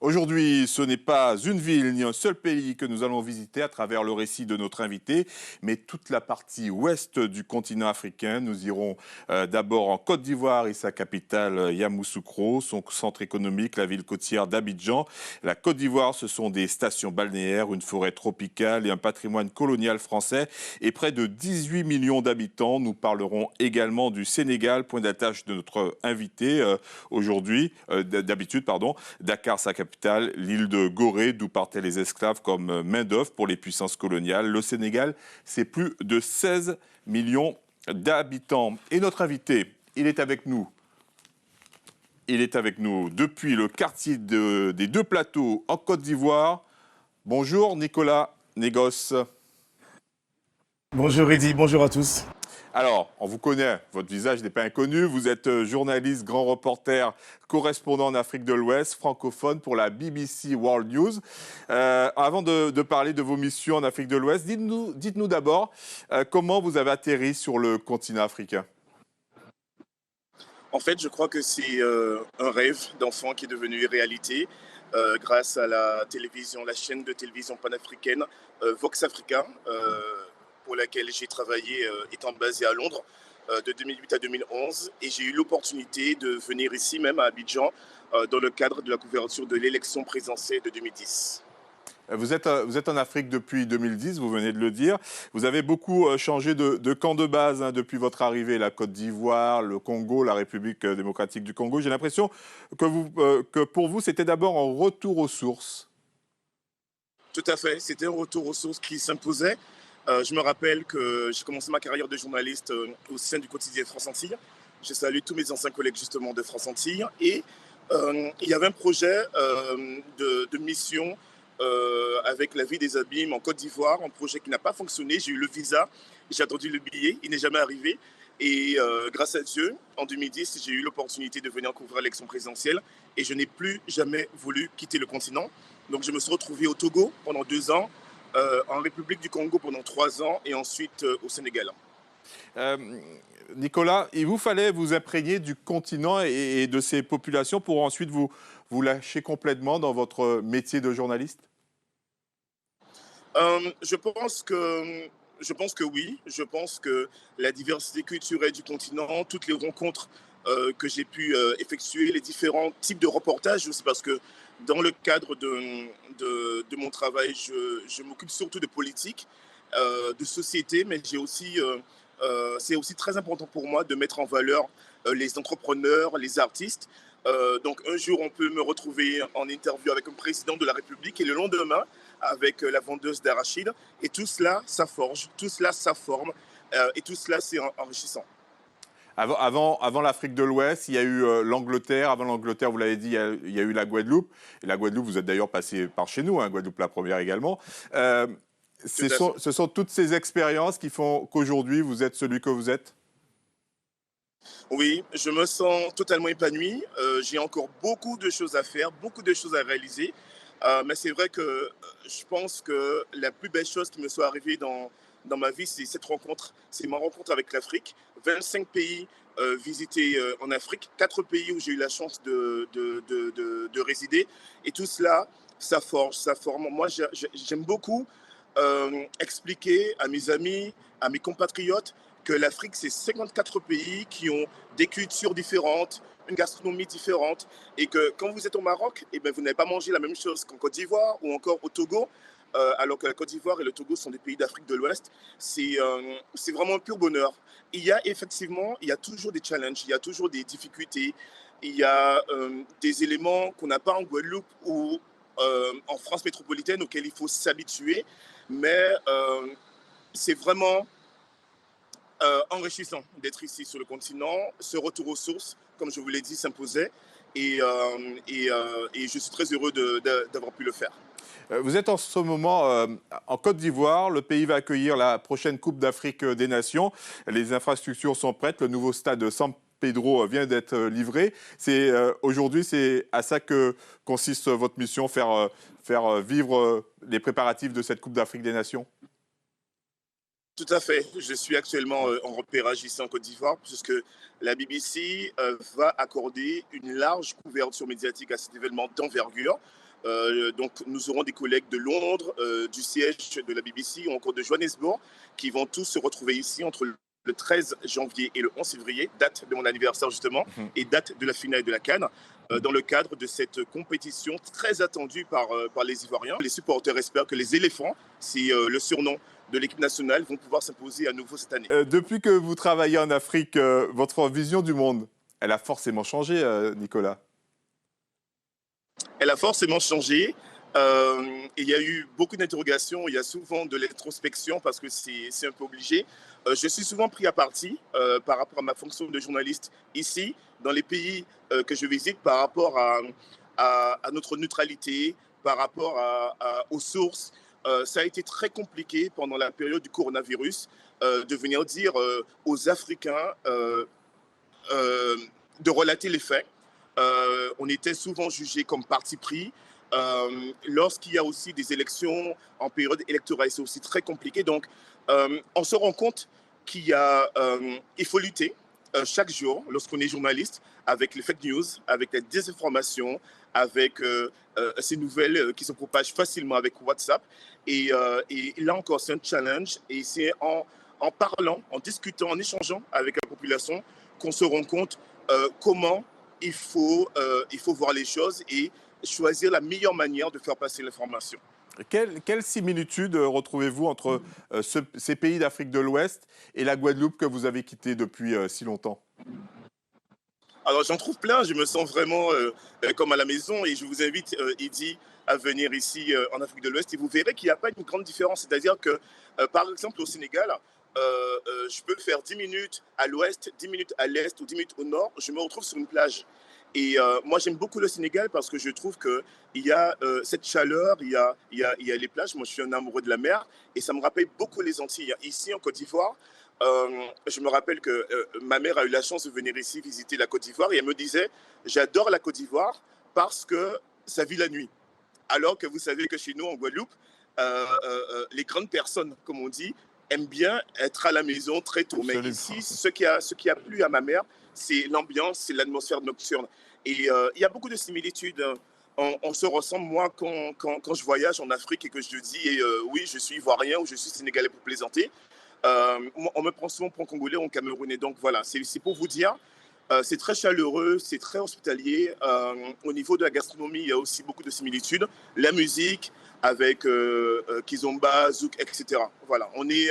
Aujourd'hui, ce n'est pas une ville ni un seul pays que nous allons visiter à travers le récit de notre invité, mais toute la partie ouest du continent africain. Nous irons d'abord en Côte d'Ivoire et sa capitale Yamoussoukro, son centre économique, la ville côtière d'Abidjan. La Côte d'Ivoire, ce sont des stations balnéaires, une forêt tropicale et un patrimoine colonial français et près de 18 millions d'habitants. Nous parlerons également du Sénégal, point d'attache de notre invité d'habitude, Dakar, sa capitale, l'île de Gorée, d'où partaient les esclaves comme main-d'œuvre pour les puissances coloniales. Le Sénégal, c'est plus de 16 millions d'habitants. Et notre invité, il est avec nous. Il est avec nous depuis le quartier des Deux Plateaux en Côte d'Ivoire. Bonjour Nicolas Négoce. Bonjour Eddy, bonjour à tous. Alors, on vous connaît, votre visage n'est pas inconnu. Vous êtes journaliste, grand reporter, correspondant en Afrique de l'Ouest, francophone pour la BBC World News. Avant de parler de vos missions en Afrique de l'Ouest, dites-nous d'abord comment vous avez atterri sur le continent africain. En fait, je crois que c'est un rêve d'enfant qui est devenu réalité grâce à la télévision, la chaîne de télévision panafricaine Vox Africa, pour laquelle j'ai travaillé étant basé à Londres de 2008 à 2011. Et j'ai eu l'opportunité de venir ici même à Abidjan dans le cadre de la couverture de l'élection présidentielle de 2010. Vous êtes en Afrique depuis 2010, vous venez de le dire. Vous avez beaucoup changé de camp de base depuis votre arrivée, la Côte d'Ivoire, le Congo, la République démocratique du Congo. J'ai l'impression que pour vous, c'était d'abord un retour aux sources. Tout à fait, c'était un retour aux sources qui s'imposait. Je me rappelle que j'ai commencé ma carrière de journaliste au sein du quotidien France Antilles. J'ai salué tous mes anciens collègues justement de France Antilles. Et il y avait un projet de mission avec la vie des abîmes en Côte d'Ivoire, un projet qui n'a pas fonctionné. J'ai eu le visa, j'ai attendu le billet, il n'est jamais arrivé. Et grâce à Dieu, en 2010, j'ai eu l'opportunité de venir couvrir l'élection présidentielle et je n'ai plus jamais voulu quitter le continent. Donc je me suis retrouvé au Togo pendant 2 ans, en République du Congo pendant 3 ans et ensuite au Sénégal. Nicolas, il vous fallait vous imprégner du continent et de ses populations pour ensuite vous lâcher complètement dans votre métier de journaliste? Je pense que oui. Je pense que la diversité culturelle du continent, toutes les rencontres que j'ai pu effectuer, les différents types de reportages, c'est parce que dans le cadre de mon travail, je m'occupe surtout de politique, de société, mais c'est aussi très important pour moi de mettre en valeur les entrepreneurs, les artistes. Donc un jour, on peut me retrouver en interview avec un président de la République et le lendemain, avec la vendeuse d'arachides. Et tout cela, ça forge, tout cela, ça forme, et tout cela, c'est enrichissant. Avant l'Afrique de l'Ouest, il y a eu l'Angleterre. Avant l'Angleterre, vous l'avez dit, il y a eu la Guadeloupe. Et la Guadeloupe, vous êtes d'ailleurs passé par chez nous, Guadeloupe la première également. Ce sont toutes ces expériences qui font qu'aujourd'hui, vous êtes celui que vous êtes? Oui, je me sens totalement épanoui. J'ai encore beaucoup de choses à faire, beaucoup de choses à réaliser. Mais c'est vrai que je pense que la plus belle chose qui me soit arrivée dans ma vie, c'est cette rencontre. C'est ma rencontre avec l'Afrique. 25 pays visités en Afrique, 4 pays où j'ai eu la chance de résider. Et tout cela, ça forge, ça forme. Moi, j'aime beaucoup expliquer à mes amis, à mes compatriotes, que l'Afrique, c'est 54 pays qui ont des cultures différentes, une gastronomie différente, et que quand vous êtes au Maroc, eh bien, vous n'avez pas mangé la même chose qu'en Côte d'Ivoire ou encore au Togo, alors que la Côte d'Ivoire et le Togo sont des pays d'Afrique de l'Ouest. C'est vraiment un pur bonheur. Il y a toujours des challenges, il y a toujours des difficultés, il y a des éléments qu'on n'a pas en Guadeloupe ou en France métropolitaine auxquels il faut s'habituer, mais c'est vraiment enrichissant d'être ici sur le continent. Ce retour aux sources, comme je vous l'ai dit, s'imposait et je suis très heureux d'avoir pu le faire. Vous êtes en ce moment en Côte d'Ivoire. Le pays va accueillir la prochaine Coupe d'Afrique des Nations. Les infrastructures sont prêtes. Le nouveau stade de San Pedro vient d'être livré. Aujourd'hui, c'est à ça que consiste votre mission, faire vivre les préparatifs de cette Coupe d'Afrique des Nations? Tout à fait. Je suis actuellement en repérage ici en Côte d'Ivoire, puisque la BBC va accorder une large couverture médiatique à cet événement d'envergure. Donc, nous aurons des collègues de Londres, du siège de la BBC ou encore de Johannesburg qui vont tous se retrouver ici entre le 13 janvier et le 11 février, date de mon anniversaire justement, et date de la finale de la CAN, dans le cadre de cette compétition très attendue par les Ivoiriens. Les supporters espèrent que les éléphants, c'est le surnom de l'équipe nationale, vont pouvoir s'imposer à nouveau cette année. Depuis que vous travaillez en Afrique, votre vision du monde, elle a forcément changé, Nicolas. Elle a forcément changé. Il y a eu beaucoup d'interrogations, il y a souvent de l'introspection parce que c'est un peu obligé. Je suis souvent pris à partie par rapport à ma fonction de journaliste ici, dans les pays que je visite, par rapport à notre neutralité, par rapport aux sources. Ça a été très compliqué pendant la période du coronavirus de venir dire aux Africains de relater les faits. On était souvent jugé comme parti pris. Lorsqu'il y a aussi des élections en période électorale, c'est aussi très compliqué. Donc, on se rend compte il faut lutter chaque jour, lorsqu'on est journaliste, avec les fake news, avec la désinformation, avec ces nouvelles qui se propagent facilement avec WhatsApp. Et là encore, c'est un challenge. Et c'est en parlant, en discutant, en échangeant avec la population qu'on se rend compte comment il faut voir les choses et choisir la meilleure manière de faire passer l'information. Quelle similitude retrouvez-vous entre ces pays d'Afrique de l'Ouest et la Guadeloupe que vous avez quittée depuis si longtemps? Alors j'en trouve plein, je me sens vraiment comme à la maison et je vous invite, Eddy, à venir ici en Afrique de l'Ouest et vous verrez qu'il n'y a pas une grande différence. C'est-à-dire que, par exemple, au Sénégal, je peux faire 10 minutes à l'ouest, 10 minutes à l'est ou 10 minutes au nord, je me retrouve sur une plage. Et moi, j'aime beaucoup le Sénégal parce que je trouve qu'il y a cette chaleur, il y a les plages. Moi, je suis un amoureux de la mer et ça me rappelle beaucoup les Antilles. Ici, en Côte d'Ivoire, je me rappelle que ma mère a eu la chance de venir ici visiter la Côte d'Ivoire et elle me disait « J'adore la Côte d'Ivoire parce que ça vit la nuit ». Alors que vous savez que chez nous, en Guadeloupe, les grandes personnes, comme on dit, aiment bien être à la maison très tôt. Mais ici, ce qui a plu à ma mère, c'est l'ambiance, c'est l'atmosphère nocturne. Et il y a beaucoup de similitudes. On se ressemble, moi, quand je voyage en Afrique et que je dis oui, je suis ivoirien ou je suis sénégalais pour plaisanter. On me prend souvent pour un Congolais ou un Camerounais. Donc voilà, c'est pour vous dire, c'est très chaleureux, c'est très hospitalier. Au niveau de la gastronomie, il y a aussi beaucoup de similitudes. La musique avec Kizomba, Zouk, etc. Voilà, on est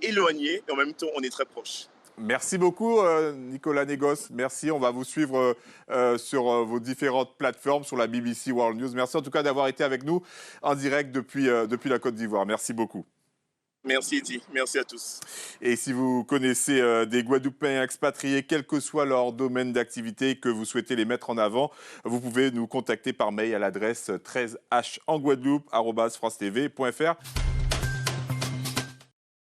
éloigné et en même temps, on est très proche. Merci beaucoup, Nicolas Negos. Merci. On va vous suivre sur vos différentes plateformes, sur la BBC World News. Merci en tout cas d'avoir été avec nous en direct depuis la Côte d'Ivoire. Merci beaucoup. Merci, Eddy. Merci à tous. Et si vous connaissez des Guadeloupéens expatriés, quel que soit leur domaine d'activité, que vous souhaitez les mettre en avant, vous pouvez nous contacter par mail à l'adresse 13h en Guadeloupe @francetv.fr.